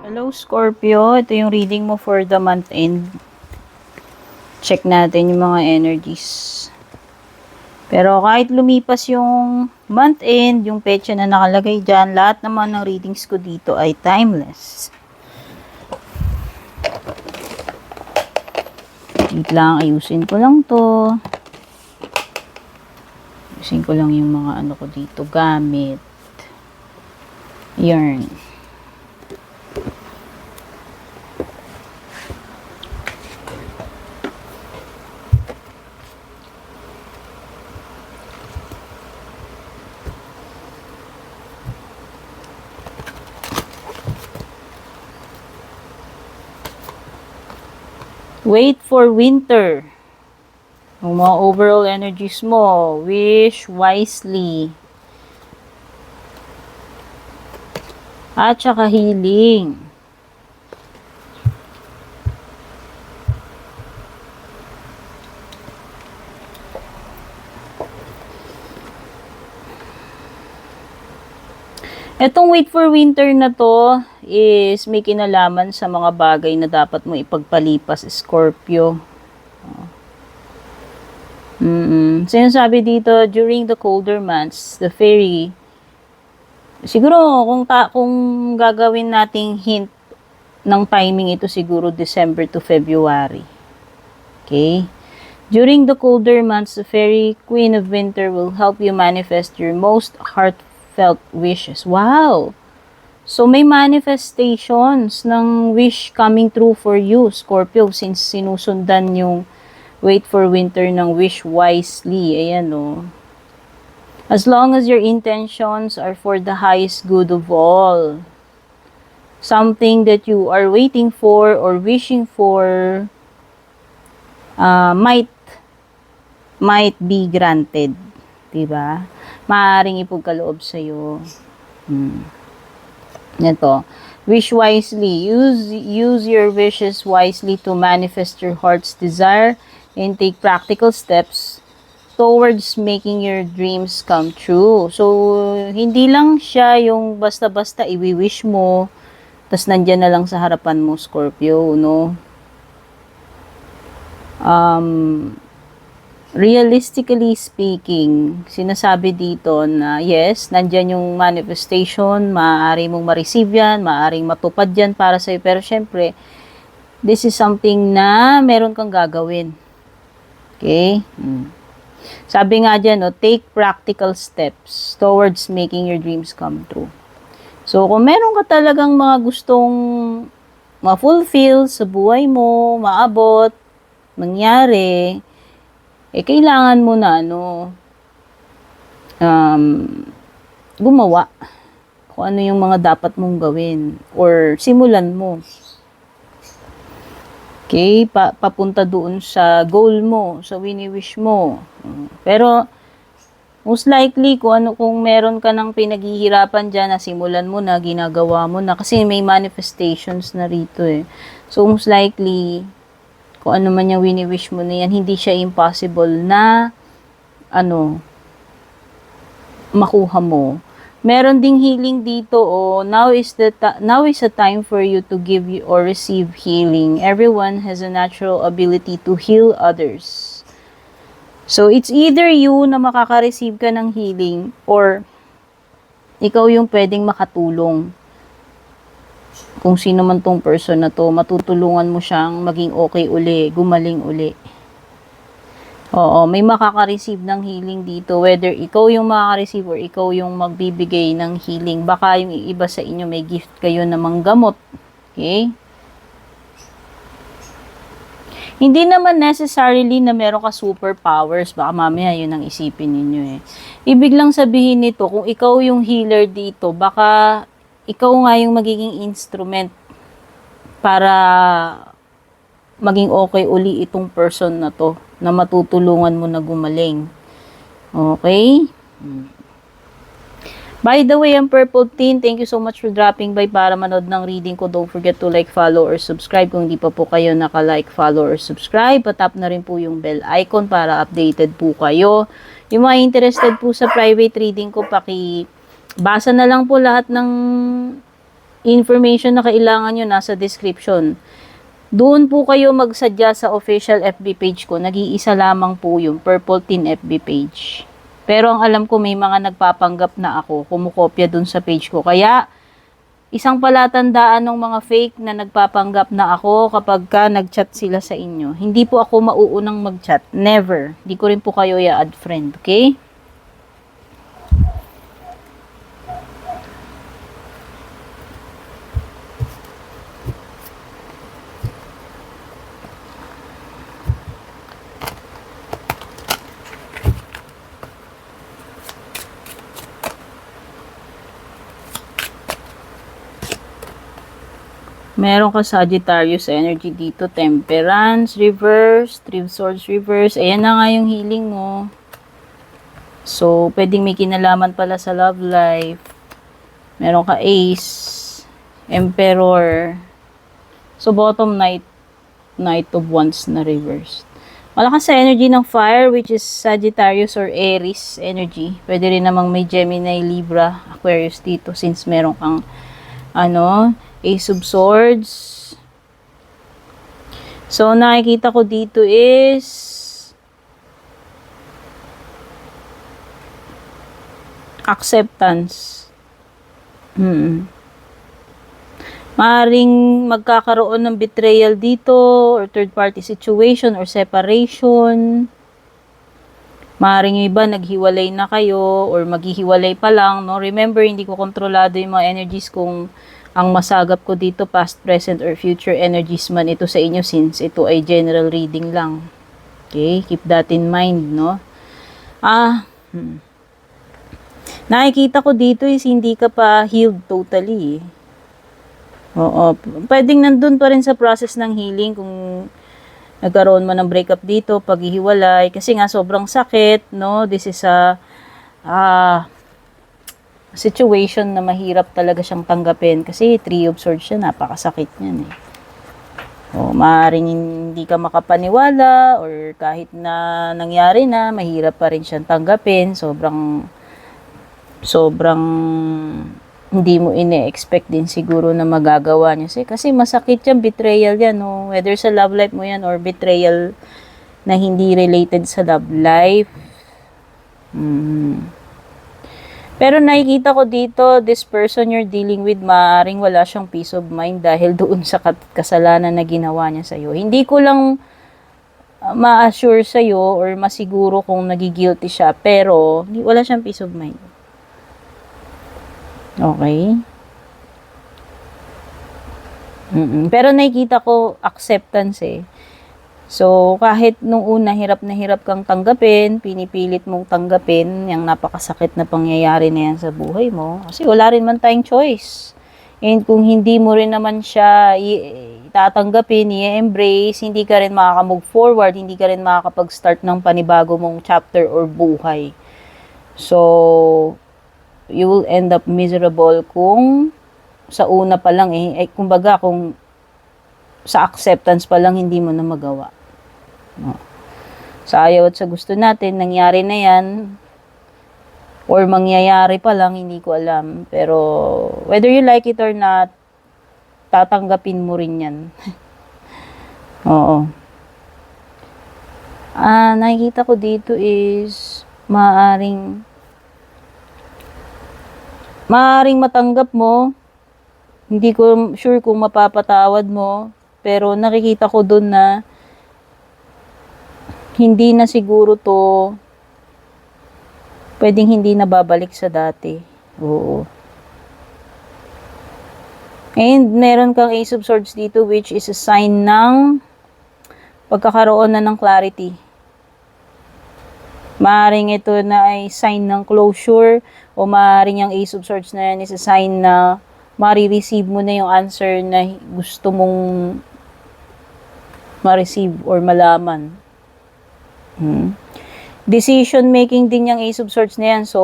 Hello Scorpio, ito yung reading mo for the month end. Check natin yung mga energies. Pero kahit lumipas yung month end, yung petsa na nakalagay dyan, lahat naman ng readings ko dito ay timeless. Wait lang, ayusin ko lang to. Ayusin ko lang yung mga ano ko dito, gamit. Yarn. Wait for winter. Yung mga overall energies mo, wish wisely. At saka healing. Etong wait for winter na to is may kinalaman sa mga bagay na dapat mo ipagpalipas, Scorpio. Sinasabi dito, during the colder months, the fairy, siguro kung gagawin nating hint ng timing ito, siguro December to February. Okay? During the colder months, the fairy queen of winter will help you manifest your most heartfelt wishes. Wow! So, may manifestations ng wish coming true for you, Scorpio, since sinusundan yung wait for winter ng wish wisely. Ayan, o. As long as your intentions are for the highest good of all. Something that you are waiting for or wishing for might be granted. Diba? Maaaring ipagkaloob sa'yo. Ito. Wish wisely. Use your wishes wisely to manifest your heart's desire and take practical steps towards making your dreams come true. So, hindi lang siya yung basta-basta i-wish mo, tas nandyan na lang sa harapan mo, Scorpio, no? Realistically speaking, sinasabi dito na yes, nandyan yung manifestation, maaari mong ma-receive yan, maaaring matupad yan para sa'yo, pero syempre, this is something na meron kang gagawin. Okay? Sabi nga dyan, no, take practical steps towards making your dreams come true. So, kung meron ka talagang mga gustong ma-fulfill sa buhay mo, maabot, mangyari, kailangan mo na, gumawa kung ano yung mga dapat mong gawin or simulan mo. Okay? Papunta doon sa goal mo, sa wini-wish mo. Pero, most likely, kung meron ka ng pinaghihirapan dyan, na simulan mo na, ginagawa mo na, kasi may manifestations na rito eh. So, most likely, kung ano man yung wini-wish mo na yan, hindi siya impossible na, makuha mo. Meron ding healing dito, now is a time for you to give or receive healing. Everyone has a natural ability to heal others. So, it's either you na makaka-receive ka ng healing or ikaw yung pwedeng makatulong. Kung sino man tong person na to, matutulungan mo siyang maging okay uli, gumaling uli. Oo, may makaka-receive ng healing dito, whether ikaw yung makaka-receive or ikaw yung magbibigay ng healing. Baka yung iba sa inyo may gift kayo na manggamot. Okay? Hindi naman necessarily na meron ka superpowers. Baka mamaya yun ang isipin ninyo eh. Ibig lang sabihin nito, kung ikaw yung healer dito, baka ikaw nga yung magiging instrument para maging okay uli itong person na to, na matutulungan mo na gumaling. Okay? By the way, ang Purple Teen, thank you so much for dropping by para manood ng reading ko. Don't forget to like, follow, or subscribe. Kung hindi pa po kayo naka-like, follow, or subscribe, patap na rin po yung bell icon para updated po kayo. Yung mga interested po sa private reading ko, basa na lang po lahat ng information na kailangan nyo nasa description. Doon po kayo magsadya sa official FB page ko. Nag-iisa lamang po yung Purple Teen FB page. Pero ang alam ko may mga nagpapanggap na ako, kumukopya dun sa page ko. Kaya, isang palatandaan ng mga fake na nagpapanggap na ako kapag ka nag-chat sila sa inyo. Hindi po ako mauunang mag-chat. Never. Hindi ko rin po kayo i-add friend. Okay? Meron ka Sagittarius energy dito, Temperance, Reverse, Three of Swords, Reverse. Ayan na nga yung healing mo. So, pwedeng may kinalaman pala sa love life. Meron ka Ace, Emperor. So, bottom Knight of Wands na reversed. Malakas sa energy ng fire, which is Sagittarius or Aries energy. Pwede rin namang may Gemini, Libra, Aquarius dito since meron kang Ace of Swords. So, nakikita ko dito is acceptance. Maring magkakaroon ng betrayal dito or third party situation or separation. Maring iba naghiwalay na kayo or maghihiwalay pa lang, no? Remember, hindi ko kontrolado yung mga energies kung ang masagap ko dito past, present, or future energies man ito sa inyo since ito ay general reading lang. Okay? Keep that in mind, no? Nakikita ko dito is hindi ka pa healed totally. Oo. Pwedeng nandun pa rin sa process ng healing kung nagkaroon mo ng breakup dito, paghihiwalay. Kasi nga sobrang sakit, no? This is a situation na mahirap talaga siyang tanggapin kasi Three of Swords siya, napakasakit niyan eh. O, maaaring hindi ka makapaniwala or kahit na nangyari na, mahirap pa rin siyang tanggapin. Sobrang hindi mo ine-expect din siguro na magagawa niya. Kasi masakit yan, betrayal yan. No? Whether sa love life mo yan or betrayal na hindi related sa love life. Pero nakikita ko dito, this person you're dealing with, maaaring wala siyang peace of mind dahil doon sa kasalanan na ginawa niya sa'yo. Hindi ko lang ma-assure sa'yo or masiguro kung nagigilty siya, pero wala siyang peace of mind. Okay? Pero nakikita ko acceptance eh. So, kahit nung una, hirap na hirap kang tanggapin, pinipilit mong tanggapin yung napakasakit na pangyayari na yan sa buhay mo. Kasi wala rin man tayong choice. And kung hindi mo rin naman siya tatanggapin, i-embrace, hindi ka rin makaka-move forward, hindi ka rin makakapag-start ng panibago mong chapter or buhay. So, you will end up miserable kung sa una pa lang kumbaga kung sa acceptance pa lang hindi mo na magawa. Sa ayaw at sa gusto natin, nangyari na yan, or mangyayari pa lang, hindi ko alam. Pero, whether you like it or not, tatanggapin mo rin yan. Oo. Nakikita ko dito is, maaring matanggap mo, hindi ko sure kung mapapatawad mo, pero nakikita ko doon na hindi na siguro to pwedeng hindi na babalik sa dati. Oo. And meron kang Ace of Swords dito which is a sign ng pagkakaroon na ng clarity. Maaring ito na ay sign ng closure o maaring yung Ace of Swords na yan is a sign na marireceive mo na yung answer na gusto mong ma-receive or malaman. Decision making din yung Ace of Swords na yan. So,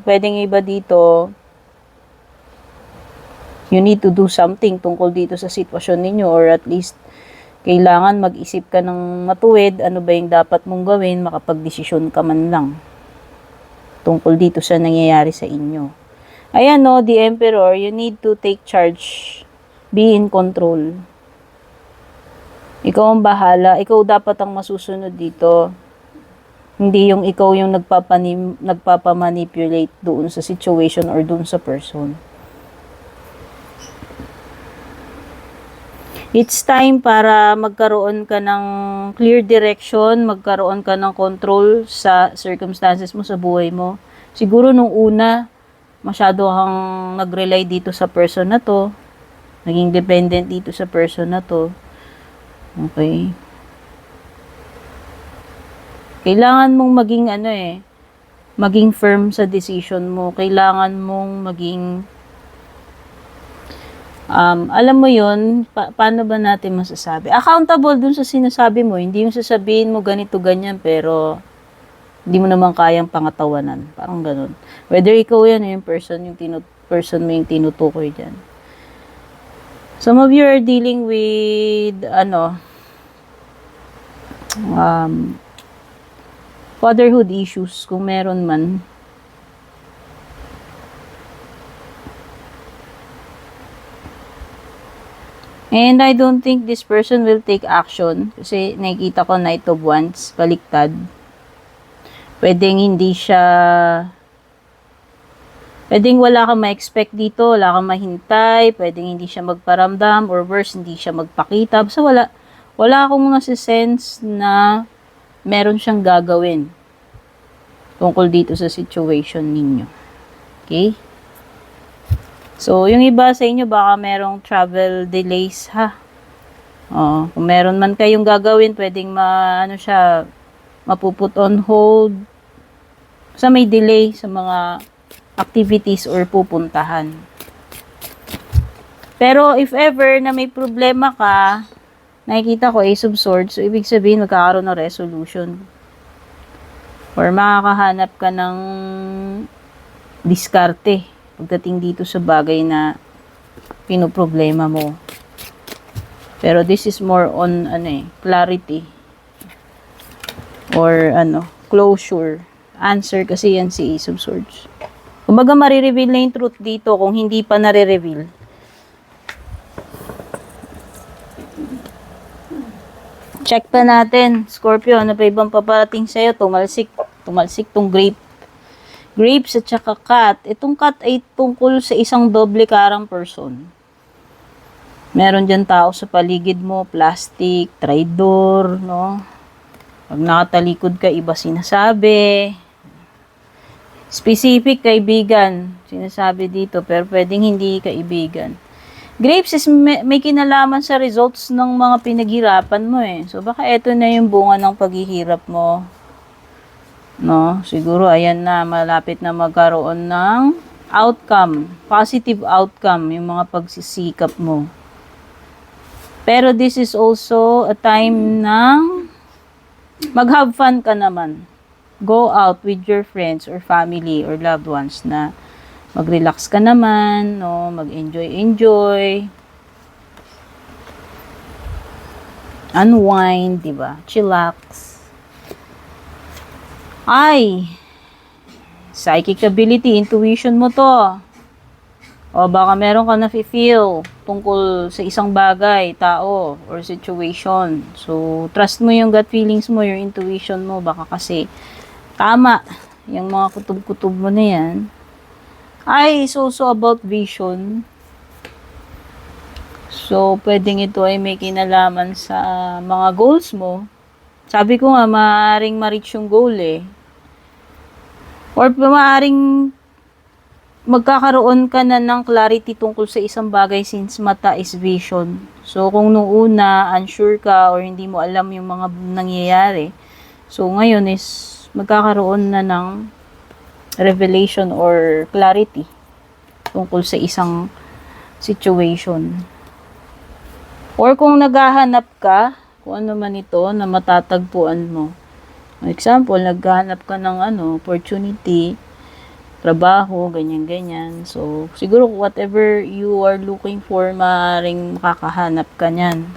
pwedeng iba dito, you need to do something tungkol dito sa sitwasyon ninyo or at least kailangan mag-isip ka ng matuwid, ano ba yung dapat mong gawin, makapag-desisyon ka man lang tungkol dito sa nangyayari sa inyo. Ayan no, the Emperor, you need to take charge. Be in control. Ikaw ang bahala. Ikaw dapat ang masusunod dito. Hindi yung ikaw yung nagpapamanipulate doon sa situation or doon sa person. It's time para magkaroon ka ng clear direction, magkaroon ka ng control sa circumstances mo sa buhay mo. Siguro nung una, masyado kang nag-rely dito sa person na to, naging dependent dito sa person na to. Okay. Kailangan mong maging maging firm sa decision mo. Kailangan mong maging alam mo yun, paano ba natin masasabi? Accountable dun sa sinasabi mo. Hindi yung sasabihin mo ganito, ganyan, pero hindi mo naman kayang pangatawanan. Parang ganun. Whether ikaw yan, yung person mo yung tinutukoy dyan. Some of you are dealing with, fatherhood issues, kung meron man. And I don't think this person will take action. Kasi nakikita ko Knight of Wands, baliktad. Pwedeng wala kang ma-expect dito, wala kang mahintay, pwedeng hindi siya magparamdam, or worse, hindi siya magpakita. So wala akong nasa-sense na meron siyang gagawin tungkol dito sa situation ninyo. Okay? So, yung iba sa inyo, baka merong travel delays, ha? Kung meron man kayong gagawin, pwedeng mapuput on hold. Sa may delay sa mga activities or pupuntahan. Pero, if ever na may problema ka, nakikita ko Ace of Swords, so ibig sabihin, magkakaroon ng resolution. Or makakahanap ka ng diskarte pagdating dito sa bagay na pinoproblema mo. Pero this is more on clarity or closure. Answer kasi yan si Ace of Swords. Kumbaga marireveal na yung truth dito kung hindi pa nare-reveal. Check pa natin, Scorpio, ano pa ibang paparating sa'yo? Tumalsik tong grapes at saka cat. Itong cat ay tungkol sa isang doble karang person. Meron dyan tao sa paligid mo, plastic, traidor, no? Pag nakatalikod ka, iba sinasabi. Specific, kaibigan, sinasabi dito, pero pwedeng hindi kaibigan. Grapes is may kinalaman sa results ng mga pinaghirapan mo eh. So, baka eto na yung bunga ng paghihirap mo. No, siguro ayan na, malapit na magkaroon ng outcome, positive outcome, yung mga pagsisikap mo. Pero this is also a time ng mag-have fun ka naman. Go out with your friends or family or loved ones na mag-relax ka naman, no, mag-enjoy. Unwind, 'di ba? Chillax. Ay, psychic ability, intuition mo to. O baka meron ka na-feel tungkol sa isang bagay, tao, or situation. So, trust mo yung gut feelings mo, your intuition mo. Baka kasi tama yung mga kutub-kutub mo na yan. Ay, it's also about vision. So, pwedeng ito ay may kinalaman sa mga goals mo. Sabi ko nga, maaaring ma-reach yung goal eh. Or maaaring magkakaroon ka na ng clarity tungkol sa isang bagay since mata is vision. So, kung nung una, unsure ka or hindi mo alam yung mga nangyayari, so ngayon is magkakaroon na ng revelation or clarity tungkol sa isang situation. Or kung naghahanap ka, kung ano man ito na matatagpuan mo. For example, naghahanap ka ng opportunity, trabaho, ganyan-ganyan. So, siguro whatever you are looking for, maaaring makakahanap ka niyan.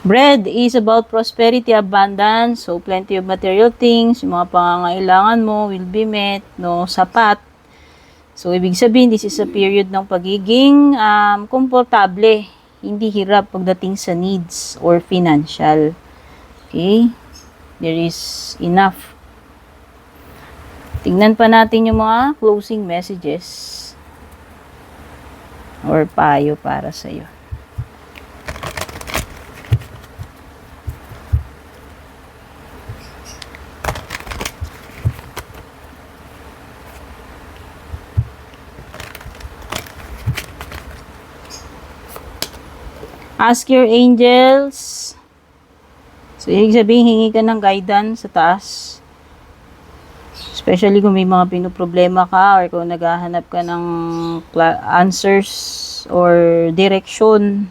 Bread is about prosperity, abundance, so plenty of material things, yung mga pangangailangan mo will be met, no, sapat. So, ibig sabihin, this is a period ng pagiging komportable, hindi hirap pagdating sa needs or financial. Okay? There is enough. Tingnan pa natin yung mga closing messages or payo para sa'yo. Ask your angels. So, ibig sabihin, hingi ka ng guidance sa taas. Especially kung may mga pinoproblema ka or kung naghahanap ka ng answers or direction,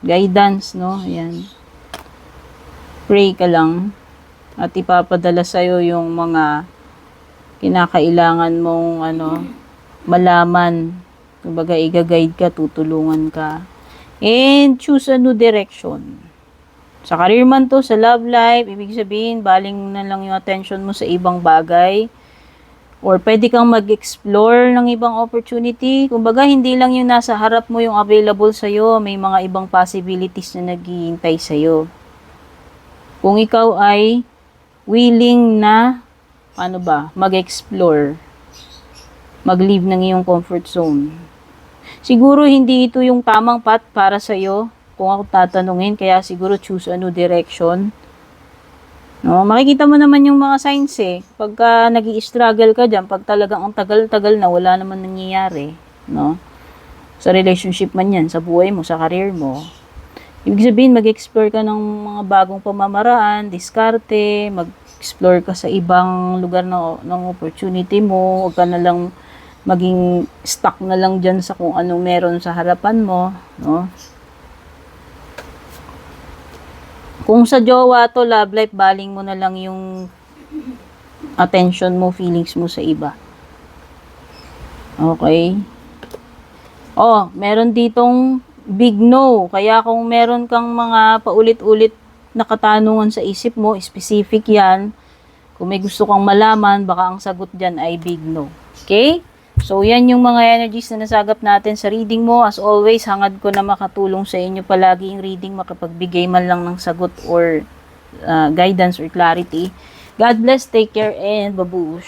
guidance, no? Ayan. Pray ka lang at ipapadala sa'yo yung mga kinakailangan mong malaman. Kumbaga, i-guide ka, tutulungan ka. And choose a new direction. Sa career man to, sa love life, ibig sabihin, baling na lang yung attention mo sa ibang bagay. Or pwede kang mag-explore ng ibang opportunity. Kumbaga, hindi lang yung nasa harap mo yung available sa'yo. May mga ibang possibilities na naghihintay sa'yo. Kung ikaw ay willing na, mag-explore. Mag-leave ng iyong comfort zone. Siguro hindi ito yung tamang path para sa'yo kung ako tatanungin, kaya siguro choose a new direction. No, makikita mo naman yung mga signs pagka nag-i-struggle ka dyan, pag talagang ang tagal-tagal na wala naman nangyayari, no? Sa relationship man yan, sa buhay mo, sa career mo. Ibig sabihin, mag-explore ka ng mga bagong pamamaraan, diskarte, mag-explore ka sa ibang lugar ng opportunity mo, huwag ka na lang maging stuck na lang dyan sa kung anong meron sa harapan mo, no? Kung sa jowa to, love life, baling mo na lang yung attention mo, feelings mo sa iba. Okay? Oh, meron ditong big no. Kaya kung meron kang mga paulit-ulit na katanungan sa isip mo, specific yan. Kung may gusto kang malaman, baka ang sagot dyan ay big no. Okay? So, yan yung mga energies na nasagap natin sa reading mo. As always, hangad ko na makatulong sa inyo palagi yung reading, makapagbigay man lang ng sagot or guidance or clarity. God bless, take care, and babush.